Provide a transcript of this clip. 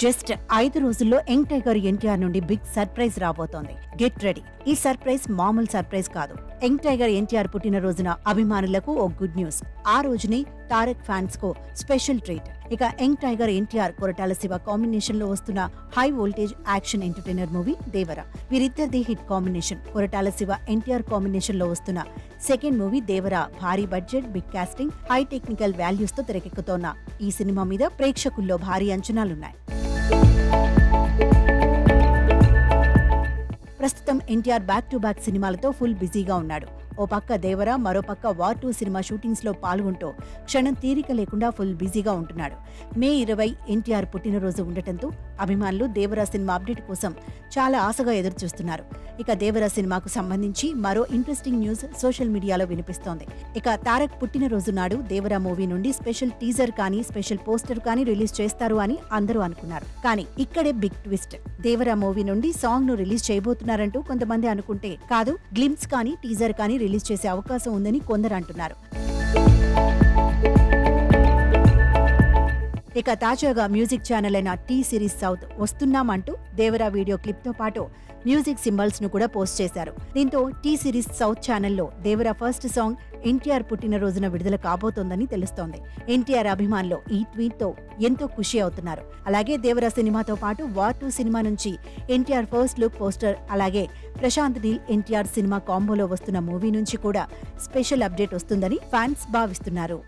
Just 5 రోజుల్లో young tiger NTR నుండి big surprise రాబోతోంది. Get ready. ఈ సర్ప్రైజ్ మామూలు సర్ప్రైజ్ కాదు. యంగ్ టైగర్ ఎన్టీఆర్ పుట్టినరోజున అభిమానులకు ఓ గుడ్ న్యూస్. ఆ రోజుని తారక్ ఫ్యాన్స్ కు స్పెషల్ ట్రీట్. ఇక young tiger NTR Koratala Siva combination లో వస్తున్న high voltage action entertainer movie Devara. వీరిద్దరిది hit combination. Koratala Siva NTR combination లో వస్తున్న సెకండ్ మూవీ దేవర భారీ budget, big casting, high technical values తో తెరకెక్కుతోన్న ఈ సినిమా మీద ప్రేక్షకుల్లో భారీ అంచనాలున్నాయి. ప్రస్తుతం ఎన్టీఆర్ బ్యాక్ టు బ్యాక్ సినిమాలతో ఫుల్ బిజీగా ఉన్నాడు. ఓ పక్క దేవర, మరో పక్క వార్ 2 సినిమా షూటింగ్స్ లో పాల్గొంటూ క్షణం తీరిక లేకుండా ఫుల్ బిజీగా ఉంటున్నాడు. మే 20 ఎన్టీఆర్ పుట్టినరోజు ఉండటంతో అభిమానులు దేవర సినిమా అప్డేట్ కోసం చాలా ఆశగా ఎదురుచూస్తున్నారు. ఇక దేవర సినిమాకు సంబంధించి మరో ఇంట్రెస్టింగ్ న్యూస్ సోషల్ మీడియాలో వినిపిస్తోంది. ఇక తారక్ పుట్టినరోజు నాడు దేవర మూవీ నుండి స్పెషల్ టీజర్ కానీ స్పెషల్ పోస్టర్ కానీ రిలీజ్ చేస్తారు అని అందరూ అనుకున్నారు. కానీ ఇక్కడే బిగ్ ట్విస్ట్. దేవర మూవీ నుండి సాంగ్ ను రిలీజ్ చేయబోతున్నారంటూ కొంతమంది అనుకుంటే, కాదు, గ్లింప్స్ కానీ టీజర్ కానీ రిలీజ్ చేసే అవకాశం ఉందని కొందరు అంటున్నారు. ఇక తాజాగా మ్యూజిక్ ఛానల్ అయిన టీ సిరీస్ సౌత్ వస్తున్నామంటూ దేవర వీడియో క్లిప్ తో పాటు మ్యూజిక్ సింబల్స్ ను కూడా పోస్ట్ చేశారు. దీంతో టీ సిరీస్ సౌత్ ఛానల్లో దేవర ఫస్ట్ సాంగ్ ఎన్టీఆర్ పుట్టినరోజున విడుదల కాబోతోందని తెలుస్తోంది. ఎన్టీఆర్ అభిమానులు ఈ ట్వీట్ తో ఎంతో ఖుషి అవుతున్నారు. అలాగే దేవర సినిమాతో పాటు వార్ 2 సినిమా నుంచి ఎన్టీఆర్ ఫస్ట్ లుక్ పోస్టర్, అలాగే ప్రశాంత్ నీల్ ఎన్టీఆర్ సినిమా కాంబోలో వస్తున్న మూవీ నుంచి కూడా స్పెషల్ అప్డేట్ వస్తుందని ఫ్యాన్స్ భావిస్తున్నారు.